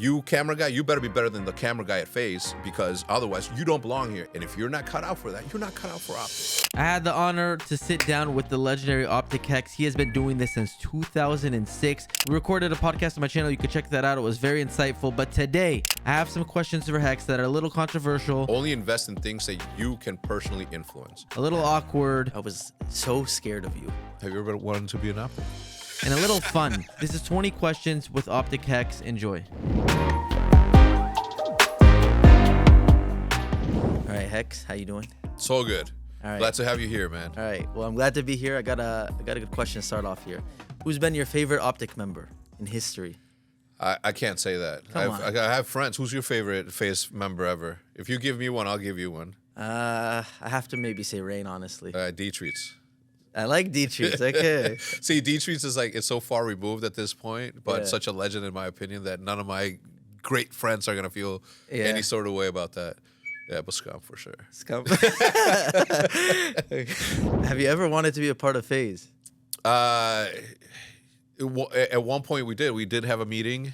you camera guy, you better be better than the camera guy at FaZe, because otherwise you don't belong here. And if you're not cut out for that, you're not cut out for OpTic. I had the honor to sit down with the legendary OpTic Hex. He has been doing this since 2006. We recorded a podcast on my channel. You can check that out. It was very insightful. But today, I have some questions for Hex that are a little controversial. Only invest in things that you can personally influence. A little awkward. I was so scared of you. Have you ever wanted to be an OpTic? And a little fun. This is 20 questions with OpTic Hex. Enjoy. All right, Hex, how you doing? So good. All right. Glad to have you here, man. All right. Well, I'm glad to be here. I got a good question to start off here. Who's been your favorite OpTic member in history? I can't say that. Come on. I have friends. Who's your favorite FaZe member ever? If you give me one, I'll give you one. I have to maybe say Rain, honestly. D-Treats. I like D-Treats. Okay. See, D-Treats is like, it's so far removed at this point, but Yeah. such a legend in my opinion that none of my great friends are going to feel Yeah. any sort of way about that. Yeah, but Scum for sure. Scum. Have you ever wanted to be a part of FaZe? At one point we did. We did have a meeting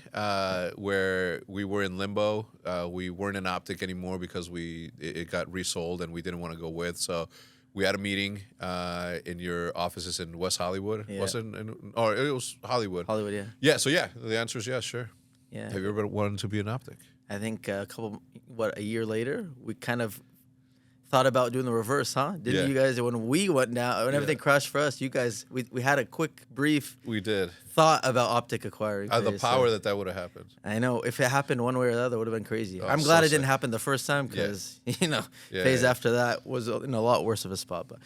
where we were in limbo. We weren't in OpTic anymore because it got resold and we didn't want to go with. So we had a meeting in your offices in West Hollywood. Yeah. Was it? Or it was Hollywood. Hollywood, yeah. Yeah. So yeah, the answer is yes, sure. Yeah. Have you ever wanted to be an OpTic? I think a year later, we kind of thought about doing the reverse, huh? Didn't Yeah. you guys, when we went down, when everything crashed for us, you guys, we had a quick, brief We did. thought about OpTic acquiring The FaZe, power so that would have happened. I know if it happened one way or the other, it would have been crazy. Oh, I'm so glad it sick. didn't happen the first time because, Yeah, FaZe yeah. after that was in a lot worse of a spot. But,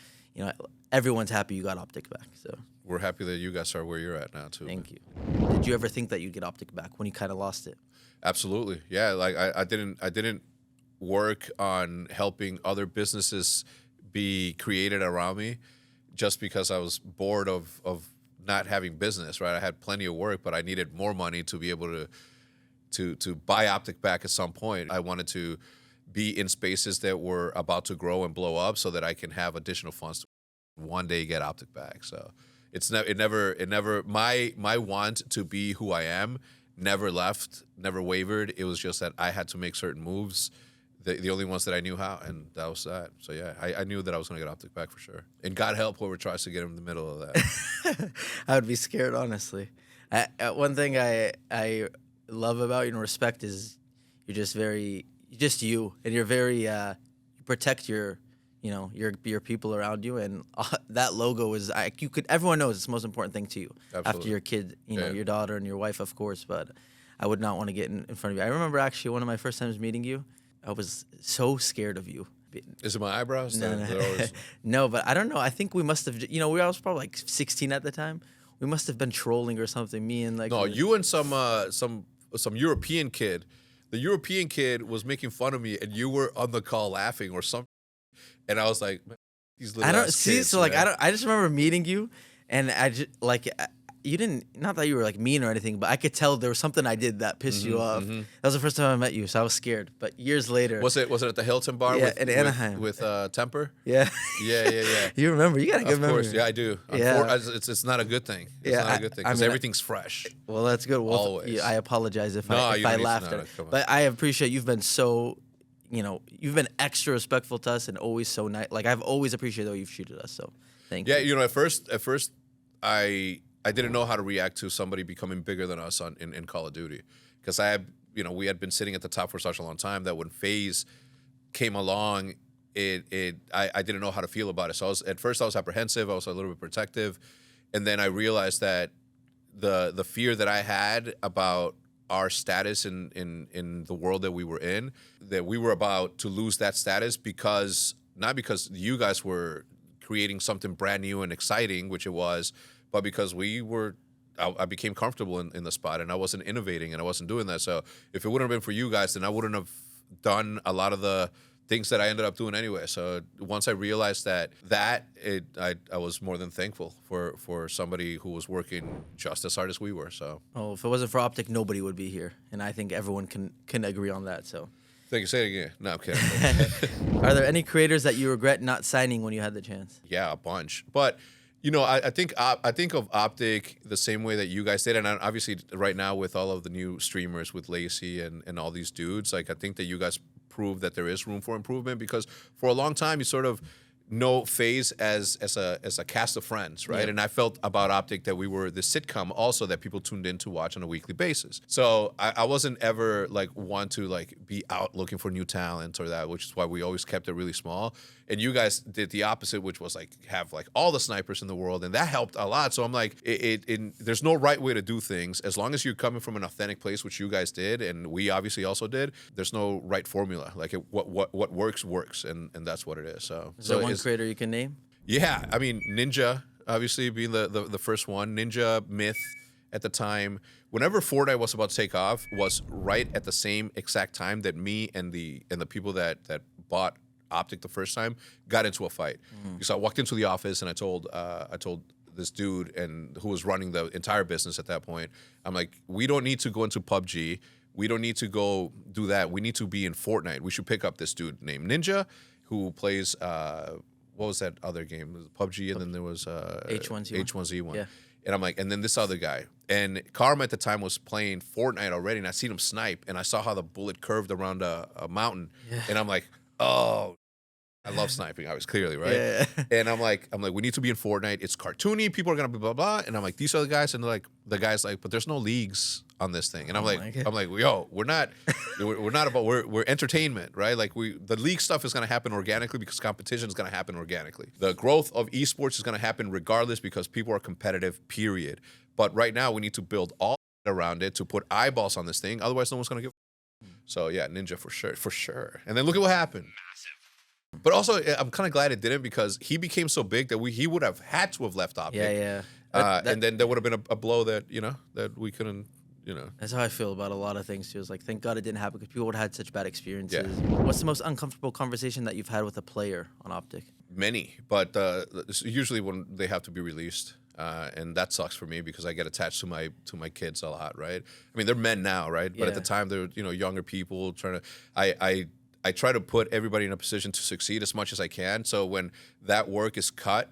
everyone's happy you got OpTic back. So We're happy that you guys are where you're at now too. thank you. Did you ever think that you'd get OpTic back when you kind of lost it? Absolutely. Yeah, like I didn't work on helping other businesses be created around me just because I was bored of not having business, right? I had plenty of work, but I needed more money to be able to buy OpTic back at some point. I wanted to be in spaces that were about to grow and blow up so that I can have additional funds to one day get OpTic back. So it never my want to be who I am never left, never wavered. It was just that I had to make certain moves, the only ones that I knew how, and that was that. So yeah, I knew that I was going to get OpTic back for sure. And God help whoever tries to get him in the middle of that. I would be scared, honestly. One thing I love about you and respect is you're just you, and you're very you protect your people around you, and that logo is everyone knows it's the most important thing to you. Absolutely. After your kid, Yeah. your daughter and your wife, of course. But I would not want to get in front of you. I remember actually one of my first times meeting you, I was so scared of you. Is it my eyebrows? No, They're always... no, but I don't know. I think we must have. We was probably like 16 at the time. We must have been trolling or something. Me and No, you and some European kid. The European kid was making fun of me, and you were on the call laughing or something. And I was like, man, these little I don't ass see. kids, So like, man. I just remember meeting you, and I just like. You didn't, not that you were like mean or anything, but I could tell there was something I did that pissed you off. That was the first time I met you, so I was scared. But years later, Was it at the Hilton bar? Yeah, with, in Anaheim. with Temper? yeah, Yeah. you remember? You got a good Of memory. course, yeah, I do. Yeah. It's not a good thing. It's Yeah, not a good thing I because mean, everything's fresh. Well, that's good. Well, Always. I apologize if No, I you don't need to- laughed no, at it. come on. But I appreciate you've been so, you've been extra respectful to us and always so nice. Like I've always appreciated the way you've treated us. So thank you. Yeah, at first, I didn't know how to react to somebody becoming bigger than us in Call of Duty, because we had been sitting at the top for such a long time that when FaZe came along, I didn't know how to feel about it. So at first I was apprehensive, I was a little bit protective, and then I realized that the fear that I had about our status in the world that we were in, that we were about to lose that status not because you guys were creating something brand new and exciting, which it was, but because I became comfortable in the spot and I wasn't innovating and I wasn't doing that. So if it wouldn't have been for you guys, then I wouldn't have done a lot of the things that I ended up doing anyway. So once I realized I was more than thankful for somebody who was working just as hard as we were. So If it wasn't for OpTic, nobody would be here, and I think everyone can agree on that. So thank you. Say it again. No, I'm kidding. Are there any creators that you regret not signing when you had the chance? Yeah, a bunch. But You know, I think of OpTic the same way that you guys did, and obviously right now with all of the new streamers with Lacey and all these dudes, like I think that you guys prove that there is room for improvement, because for a long time you sort of know FaZe as a cast of friends, right? Yeah. And I felt about OpTic that we were the sitcom also that people tuned in to watch on a weekly basis. So I wasn't ever like one to like be out looking for new talent or that, which is why we always kept it really small. And you guys did the opposite, which was like have like all the snipers in the world, and that helped a lot. So I'm like, there's no right way to do things. As long as you're coming from an authentic place, which you guys did, and we obviously also did. There's no right formula. Like what works, and that's what it is. So Is there one creator you can name? Yeah, I mean Ninja obviously being the first one. Ninja, Myth at the time. Whenever Fortnite was about to take off, was right at the same exact time that me and the people that bought OpTic the first time got into a fight. Because I walked into the office and I told this dude and who was running the entire business at that point, I'm like, we don't need to go into PUBG. We don't need to go do that. We need to be in Fortnite. We should pick up this dude named Ninja who plays what was that other game? It was PUBG, and then there was H1Z1. Yeah. And I'm like, and then this other guy. And Karma at the time was playing Fortnite already, and I seen him snipe, and I saw how the bullet curved around a mountain. Yeah. And I'm like, oh, I love sniping, I was clearly, right? Yeah. And I'm like, we need to be in Fortnite. It's cartoony. People are gonna be blah blah. And I'm like, these are the guys, and they're like, the guy's like, but there's no leagues on this thing. And I'm like, yo, we're not about we're entertainment, right? Like the league stuff is gonna happen organically because competition is gonna happen organically. The growth of esports is gonna happen regardless because people are competitive. Period. But right now we need to build all around it to put eyeballs on this thing. Otherwise, no one's gonna give. So yeah, Ninja for sure. And then look at what happened. But also, I'm kind of glad it didn't, because he became so big that he would have had to have left OpTic. Yeah. And then there would have been a blow that that we couldn't. That's how I feel about a lot of things too. It's like, thank God it didn't happen, because people would have had such bad experiences. Yeah. What's the most uncomfortable conversation that you've had with a player on OpTic? Many, but it's usually when they have to be released. And that sucks for me because I get attached to my kids a lot, right? I mean, they're men now, right? But at the time, they're younger people trying to. I try to put everybody in a position to succeed as much as I can. So when that work is cut,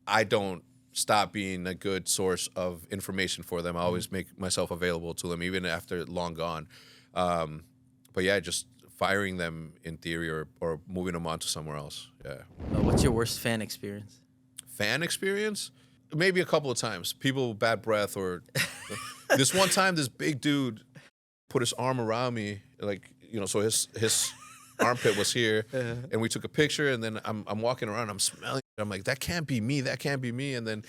I don't stop being a good source of information for them. I always make myself available to them, even after long gone. But yeah, just firing them in theory or moving them on to somewhere else. Yeah. What's your worst fan experience? Fan experience? Maybe a couple of times. People with bad breath, or this one time, this big dude put his arm around me, like, so his armpit was here, and we took a picture, and then I'm walking around, I'm smelling it. I'm like, that can't be me, and then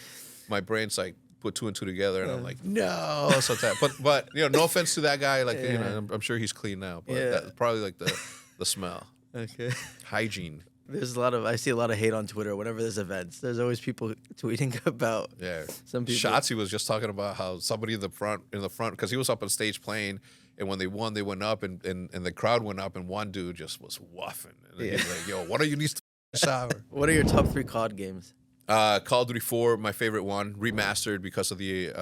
my brain's like put two and two together, and I'm like, no. So but no offense to that guy, like I'm sure he's clean now, but that's probably like the smell. Okay. Hygiene. I see a lot of hate on Twitter whenever there's events. There's always people tweeting about some people. Shotzi was just talking about how somebody in the front, because he was up on stage playing, and when they won, they went up, and the crowd went up, and one dude just was wuffing. And he was like, yo, what are you needs to shower? What are your top 3 COD games? Call of Duty 4, my favorite one, remastered because of the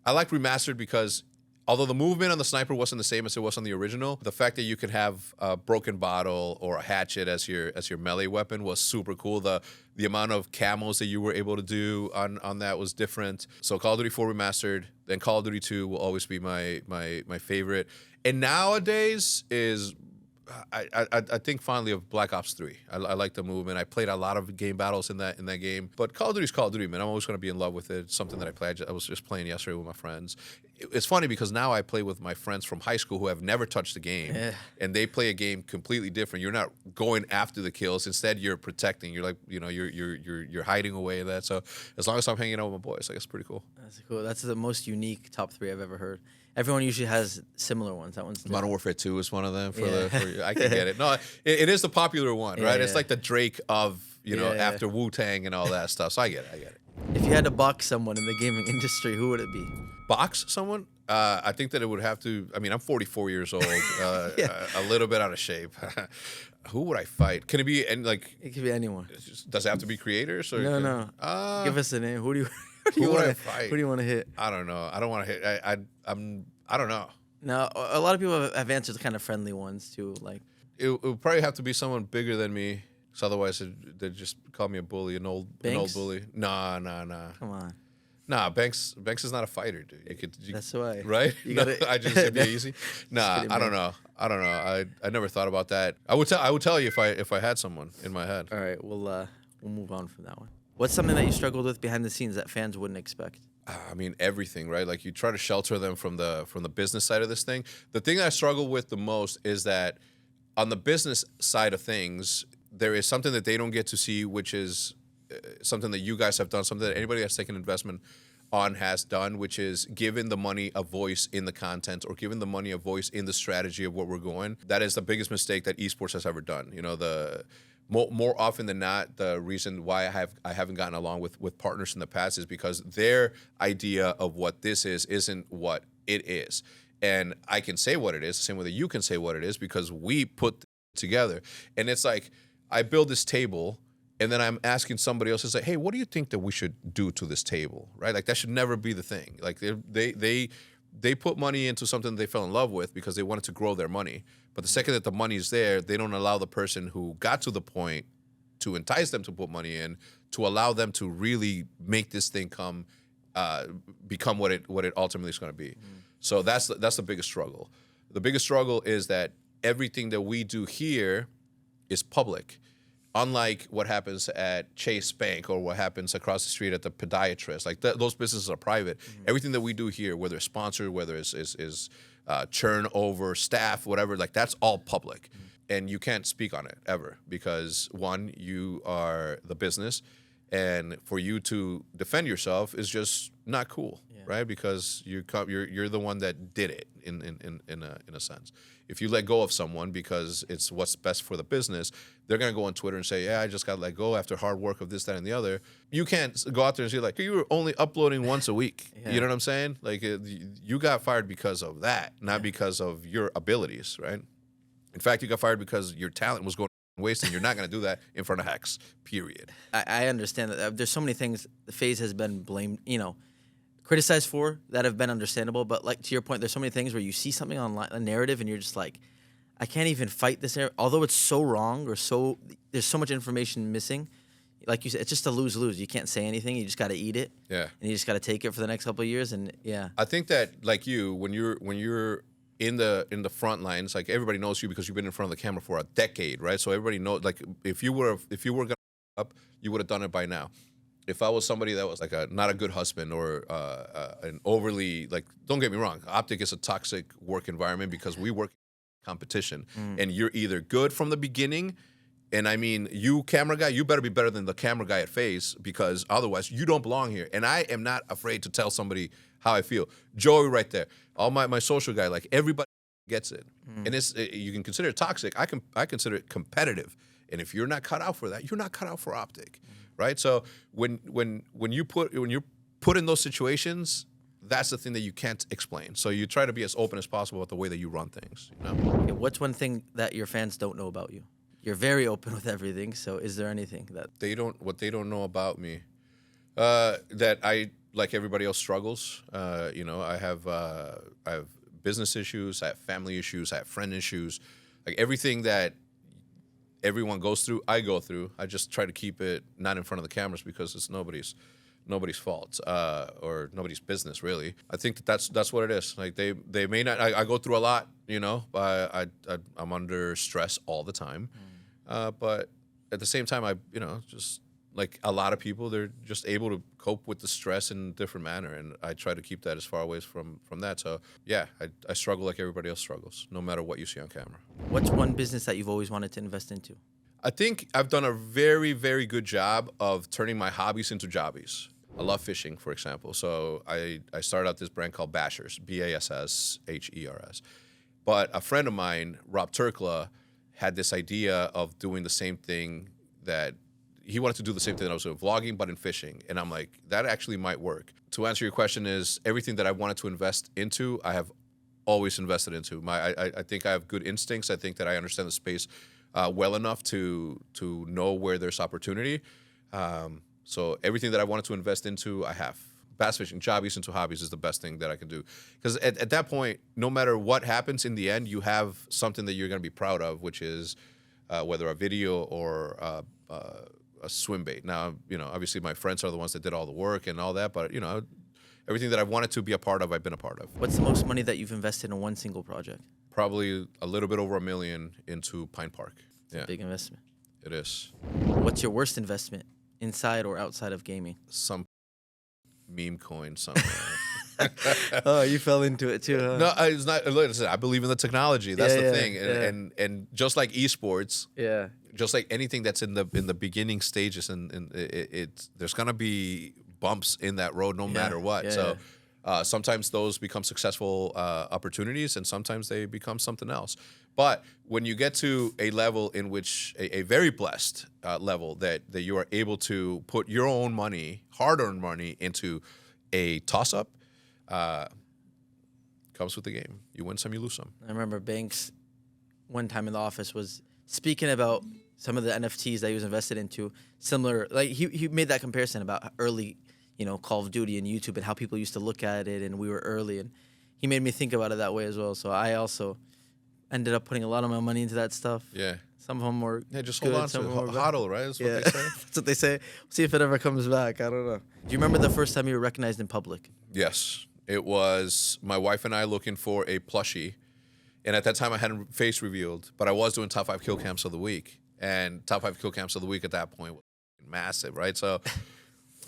I like remastered because although the movement on the sniper wasn't the same as it was on the original, the fact that you could have a broken bottle or a hatchet as your melee weapon was super cool. The amount of camos that you were able to do on that was different. So Call of Duty 4 remastered, then Call of Duty 2 will always be my favorite. And nowadays is I think fondly of Black Ops 3. I like the movement. I played a lot of game battles in that game. But Call of Duty is Call of Duty, man. I'm always going to be in love with it. It's something that I play. I was just playing yesterday with my friends. It's funny because now I play with my friends from high school who have never touched the game, and they play a game completely different. You're not going after the kills. Instead, you're protecting. You're like, you're hiding away in that. So as long as I'm hanging out with my boys, like, it's pretty cool. That's cool. That's the most unique top 3 I've ever heard. Everyone usually has similar ones. That one's different. Modern Warfare 2 is one of them. I can get it. No, it is the popular one, right? It's like the Drake of after Wu-Tang and all that stuff. So I get it. If you had to box someone in the gaming industry, who would it be? Box someone? I think that it would have to. I mean, I'm 44 years old, a little bit out of shape. Who would I fight? Can it be like? It could be anyone. Does it have to be creators? Or No. Give us a name. Who do you? Who would I fight? Who do you want to hit? I don't know. I don't want to hit. I don't know. No, a lot of people have answered kind of friendly ones too. Like it would probably have to be someone bigger than me. So otherwise, they'd just call me a bully, an old bully. Nah. Come on. Nah, Banks is not a fighter, dude. That's why. Right? You No, gotta- I just it'd be easy. Nah, kidding, I don't man. know. I never thought about that. I would tell you if I had someone in my head. All right, we'll move on from that one. What's something that you struggled with behind the scenes that fans wouldn't expect? I mean everything, right? Like you try to shelter them from the business side of this thing. The thing I struggle with the most is that on the business side of things, there is something that they don't get to see, which is something that you guys have done, something that anybody that's taken investment on has done, which is given the money a voice in the content or given the money a voice in the strategy of what we're going. That is the biggest mistake that esports has ever done. You know, the more often than not, the reason why I haven't gotten along with partners in the past is because their idea of what this is isn't what it is. And I can say what it is the same way that you can say what it is because we put it together. And it's like I build this table and then I'm asking somebody else, it's like, hey, what do you think that we should do to this table, right? Like that should never be the thing. Like they put money into something they fell in love with because they wanted to grow their money. But the second that the money's there, they don't allow the person who got to the point to entice them to put money in, to allow them to really make this thing become what it ultimately is going to be. So that's the biggest struggle. The biggest struggle is that everything that we do here is public. Unlike what happens at Chase Bank or what happens across the street at the podiatrist, like those businesses are private. Everything that we do here, whether it's sponsored, whether it's churn over staff, whatever, like that's all public, and you can't speak on it ever because one, you are the business, and for you to defend yourself is just not cool, right? Because you're the one that did it in a sense. If you let go of someone because it's what's best for the business, they're going to go on Twitter and say, yeah, I just got let go after hard work of this, that, and the other. You can't go out there and say, like, you were only uploading once a week. You know what I'm saying? Like, you got fired because of that, not because of your abilities, right? In fact, you got fired because your talent was going to waste, and you're not going to do that in front of Hex, period. I understand that there's so many things the FaZe has been blamed, criticized for that have been understandable. But like to your point, there's so many things where you see something online, a narrative, and you're just like, I can't even fight this. Although it's so wrong or there's so much information missing. Like you said, it's just a lose-lose. You can't say anything. You just got to eat it. Yeah. And you just got to take it for the next couple of years. And yeah. I think that like you, when you're in the front lines, like everybody knows you because you've been in front of the camera for a decade, right? So everybody knows. Like if you were gonna up, you would have done it by now. If I was somebody that was like not a good husband or an overly, like, don't get me wrong, OpTic is a toxic work environment because we work in competition, and you're either good from the beginning, and I mean, you camera guy, you better be better than the camera guy at FaZe because otherwise you don't belong here. And I am not afraid to tell somebody how I feel. Joey right there, all my social guy, like everybody gets it, and you can consider it toxic. I consider it competitive, and if you're not cut out for that, you're not cut out for OpTic. Right, so when you're put in those situations, that's the thing that you can't explain. So you try to be as open as possible with the way that you run things. Okay, what's one thing that your fans don't know about you? You're very open with everything. So is there anything that what they don't know about me? That I, like everybody else, struggles. I have business issues, I have family issues, I have friend issues, like everything that everyone goes through, I go through. I just try to keep it not in front of the cameras because it's nobody's fault or nobody's business, really. I think that's what it is. Like they may not. I go through a lot, I'm under stress all the time, but at the same time, just like a lot of people, they're just able to cope with the stress in a different manner, and I try to keep that as far away from that. So yeah, I struggle like everybody else struggles, no matter what you see on camera. What's one business that you've always wanted to invest into? I think I've done a very, very good job of turning my hobbies into jobbies. I love fishing, for example. So I started out this brand called Bashers, BASSHERS. But a friend of mine, Rob Turkla, had this idea of doing the same thing that he wanted to do the same thing that I was doing, vlogging, but in fishing. And I'm like, that actually might work. To answer your question is everything that I wanted to invest into, I have always invested into. I think I have good instincts. I think that I understand the space well enough to know where there's opportunity. So everything that I wanted to invest into, I have. Bass fishing, jobbies into hobbies is the best thing that I can do. Because at that point, no matter what happens in the end, you have something that you're going to be proud of, which is whether a video or a swim bait. Now, obviously my friends are the ones that did all the work and all that, but everything that I've wanted to be a part of, I've been a part of. What's the most money that you've invested in one single project? Probably a little bit over $1 million into Pine Park. Yeah, Big investment. it is. What's your worst investment, inside or outside of gaming? Some meme coin somewhere. Oh, you fell into it too, huh? No, it's not. Listen, I believe in the technology. That's the Yeah, thing, yeah. and just like esports, Yeah. just like anything that's in the beginning stages, and there's gonna be bumps in that road no matter what. Yeah, So sometimes those become successful opportunities, and sometimes they become something else. But when you get to a level in which a very blessed level that you are able to put your own money, hard-earned money, into a toss-up, comes with the game. You win some, you lose some. I remember Banks one time in the office was speaking about some of the NFTs that he was invested into. Similar, like he made that comparison about early, Call of Duty and YouTube and how people used to look at it, and we were early, and he made me think about it that way as well. So I also ended up putting a lot of my money into that stuff. Yeah. Some of them were Just good, hold on some to of them it. were Hodl, right? That's what yeah, they say. that's what they say. See if it ever comes back. I don't know. Do you remember the first time you were recognized in public? Yes. It was my wife and I looking for a plushie. And at that time, I hadn't face revealed, but I was doing top 5 kill cams of the week. And top 5 kill cams of the week at that point was massive, right? So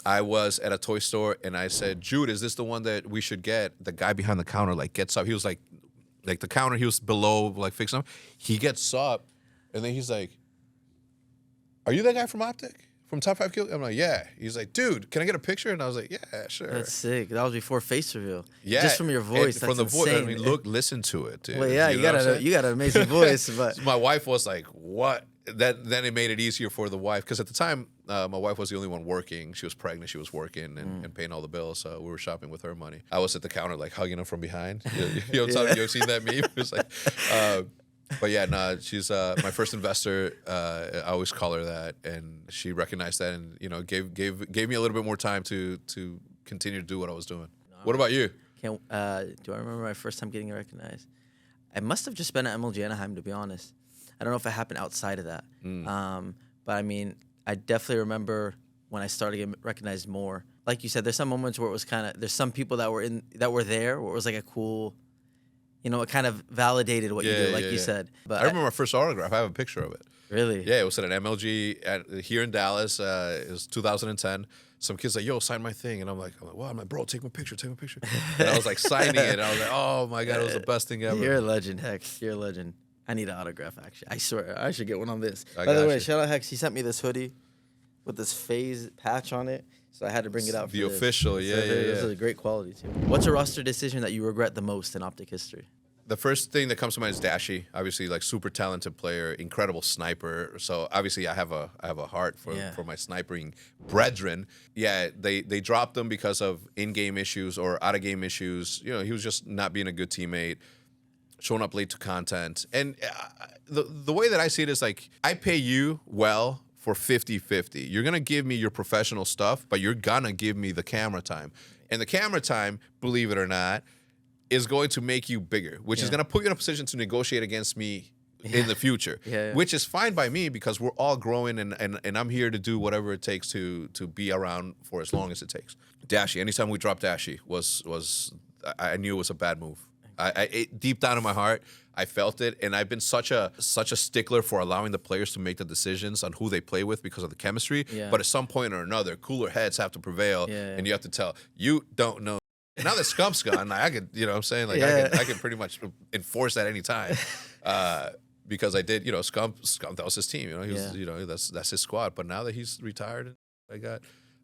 I was at a toy store, and I said, Jude, is this the one that we should get? The guy behind the counter, gets up. He was like the counter, he was below, fixing up. He gets up, and then he's like, are you that guy from OpTic? From Top 5 Kill? I'm like, yeah. He's like, dude, can I get a picture? And I was like, yeah, sure. That's sick. That was before face reveal. Yeah. Just from your voice, from that's the voice. I insane. mean, listen to it, dude. Well, yeah, you know what I'm got saying? an amazing voice, but So my wife was like, what? Then it made it easier for the wife, because at the time, my wife was the only one working. She was pregnant. She was working and paying all the bills. So we were shopping with her money. I was at the counter, hugging her from behind. You know what I'm talking? You ever seen that meme? It was like, but yeah, no, she's my first investor. I always call her that, and she recognized that, and gave me a little bit more time to continue to do what I was doing. What about you? do I remember my first time getting recognized? I must have just been at MLG Anaheim, to be honest. I don't know if it happened outside of that. But I mean, I definitely remember when I started getting recognized more. Like you said, there's some moments where it was there's some people that were there where it was like a cool, it kind of validated what you do, like you said. But I remember my first autograph. I have a picture of it. Really? Yeah, it was at an MLG here in Dallas. It was 2010. Some kid's like, yo, sign my thing. And I'm like, what? I'm like, bro, take my picture. And I was signing it. And I was like, oh my God, it was the best thing ever. You're a legend, Hex. You're a legend. I need an autograph, actually. I swear, I should get one on this. I By the got way, you. shout out Hex. He sent me this hoodie with this FaZe patch on it, so I had to bring it out. The for this. official, yeah. This is a great quality, too. What's a roster decision that you regret the most in OpTic history? The first thing that comes to mind is Dashy. Obviously, super talented player, incredible sniper. So obviously, I have a heart for my sniping brethren. Yeah, they dropped him because of in-game issues or out-of-game issues. He was just not being a good teammate, showing up late to content. And the way that I see it is I pay you well for 50-50. You're going to give me your professional stuff, but you're going to give me the camera time. And the camera time, believe it or not, is going to make you bigger, which is going to put you in a position to negotiate against me in the future, which is fine by me because we're all growing and I'm here to do whatever it takes to be around for as long as it takes. Dashy, anytime we dropped Dashy I knew it was a bad move. Deep down in my heart, I felt it, and I've been such a stickler for allowing the players to make the decisions on who they play with because of the chemistry. Yeah. But at some point or another, cooler heads have to prevail, and you have to tell, you don't know. Now that Scump's gone, I could, you know what I'm saying? I could pretty much enforce that anytime. Because I did, Scump, that was his team, he was, that's his squad. But now that he's retired, I got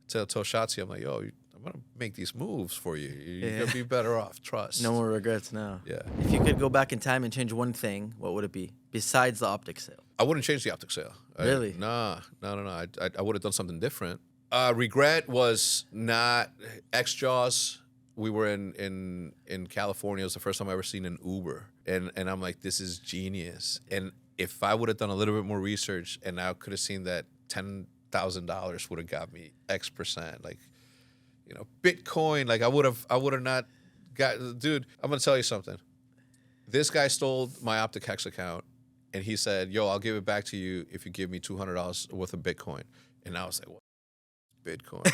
tell Shotzi, I'm like, yo, I'm going to make these moves for you. You're going to be better off. Trust. No more regrets now. Yeah. If you could go back in time and change one thing, what would it be? Besides the OpTic sale. I wouldn't change the OpTic sale. Really? No. I would have done something different. Regret was not X-Jaws. We were in California. It was the first time I ever seen an Uber. And I'm like, this is genius. And if I would have done a little bit more research and I could have seen that $10,000 would have got me X%. Bitcoin, I would have not got, dude, I'm going to tell you something. This guy stole my OpTic Hex account and he said, "Yo, I'll give it back to you if you give me $200 worth of Bitcoin." And I was like, "What? Bitcoin?"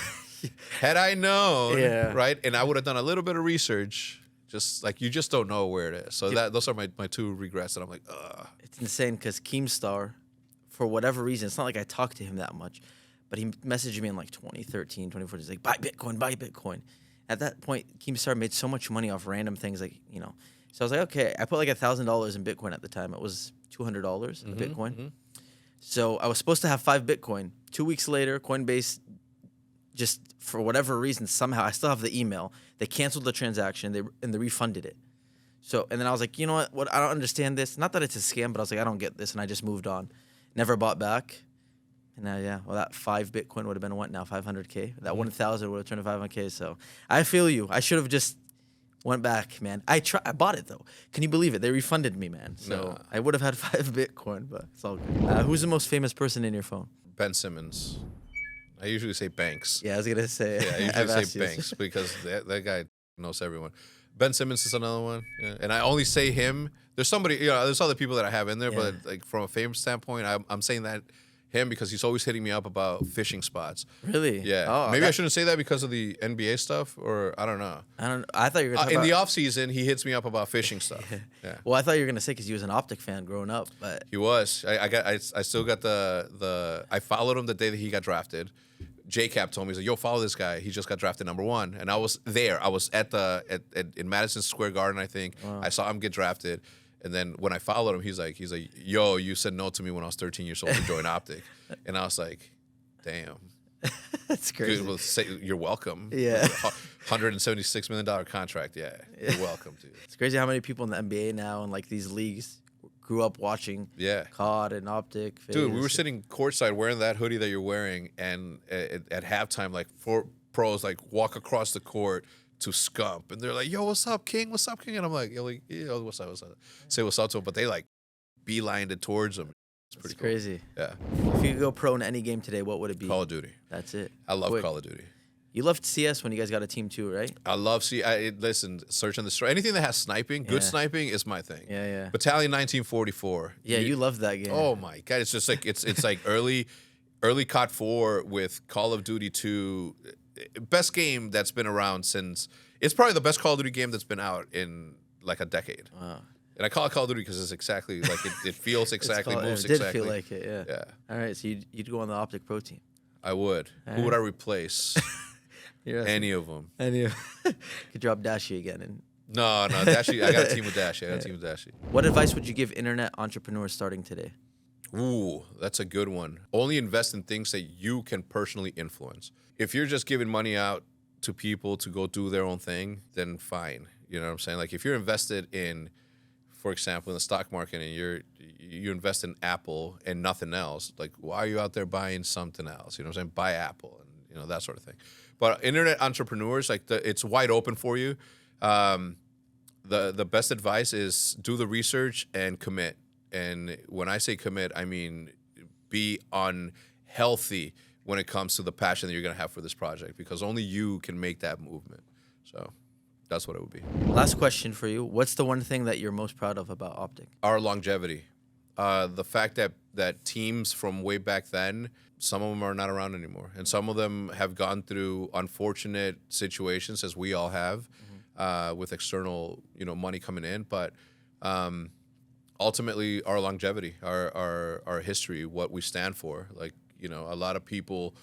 Had I known, Yeah. right? And I would have done a little bit of research. Just like you just don't know where it is. So those are my two regrets that I'm like, ugh. It's insane because Keemstar, for whatever reason, it's not like I talked to him that much, but he messaged me in like 2013, 2014. He's like, buy Bitcoin, buy Bitcoin. At that point, Keemstar made so much money off random things, like, you know. So I was like, okay, I put like $1,000 in Bitcoin at the time. It was $200 in Bitcoin. So I was supposed to have 5 Bitcoin. 2 weeks later, Coinbase, just for whatever reason, somehow, I still have the email. They canceled the transaction and they refunded it. So, and then I was like, you know what? I don't understand this. Not that it's a scam, but I was like, I don't get this. And I just moved on. Never bought back. And now, yeah, well, that 5 Bitcoin would have been what now? 500K? That 1,000 would have turned to 500K. So I feel you. I should have just went back, man. I bought it, though. Can you believe it? They refunded me, man. So I would have had 5 Bitcoin, but it's all good. Who's the most famous person in your phone? Ben Simmons. I usually say Banks. Yeah, I was going to say. Yeah, I usually say Banks because that guy knows everyone. Ben Simmons is another one. Yeah. And I only say him. There's somebody, you know, there's other people that I have in there, but like from a fame standpoint, I'm saying that him because he's always hitting me up about fishing spots. Really? Yeah. Oh, maybe I shouldn't say that because of the NBA stuff, or I don't know. I thought you were going to in the off season, he hits me up about fishing stuff. Yeah. Well, I thought you were going to say because he was an OpTic fan growing up, but He was. I still got I followed him the day that he got drafted. JCap told me, he's like, yo, follow this guy. He just got drafted #1. And I was there. I was at in Madison Square Garden, I think. Wow. I saw him get drafted. And then when I followed him, he's like, yo, you said no to me when I was 13 years old to join OpTic. And I was like, damn. That's crazy. Dude, well, you're welcome. Yeah. $176 million contract. Yeah. You're welcome, dude. It's crazy how many people in the NBA now and like these leagues grew up watching COD and OpTic. FaZe. Dude, we were sitting courtside wearing that hoodie that you're wearing, and at halftime, like 4 pros like walk across the court to scump, and they're like, "Yo, what's up, King? What's up, King?" And I'm like, "Yo, what's up? What's up?" Say what's up to him, but they like beelined it towards him. It's pretty cool. Crazy. Yeah. If you could go pro in any game today, what would it be? Call of Duty. That's it. I love Call of Duty. You loved CS when you guys got a team too, right? I love listen, Search and Destroy. Anything that has sniping, good sniping is my thing. Yeah, yeah. Battalion 1944. Yeah, you loved that game. Oh my god, it's just like it's like early COD 4 with Call of Duty 2. Best game that's been around since. It's probably the best Call of Duty game that's been out in like a decade. Wow. And I call it Call of Duty because it's exactly like it feels exactly, moves it did exactly. feel like it, yeah. Yeah. All right, so you'd go on the OpTic Pro team. I would. Who would I replace? Any of them. Could drop Dashi again. And No, Dashi. I got a team with Dashi. What advice would you give internet entrepreneurs starting today? Ooh, that's a good one. Only invest in things that you can personally influence. If you're just giving money out to people to go do their own thing, then fine. You know what I'm saying? Like if you're invested in, for example, in the stock market, and you invest in Apple and nothing else, like why are you out there buying something else? You know what I'm saying? Buy Apple and that sort of thing. But internet entrepreneurs, like it's wide open for you. The best advice is do the research and commit. And when I say commit, I mean be unhealthy when it comes to the passion that you're going to have for this project, because only you can make that movement. So that's what it would be. Last question for you. What's the one thing that you're most proud of about OpTic? Our longevity. The fact that teams from way back then, some of them are not around anymore. And some of them have gone through unfortunate situations, as we all have, with external money coming in. But ultimately, our longevity, our history, what we stand for. Like, a lot of people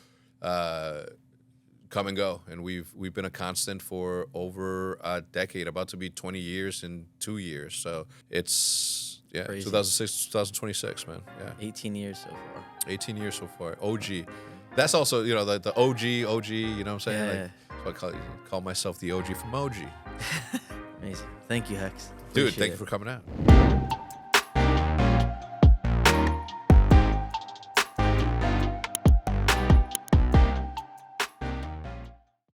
come and go, and we've been a constant for over a decade, about to be 20 years in 2 years. So it's crazy. 2006, 2026, man. Yeah, 18 years so far. 18 years so far. OG. That's also the OG. You know what I'm saying? Yeah. So I call myself the OG from OG. Amazing. Thank you, Hex. Dude, Appreciate thank you it. for coming out.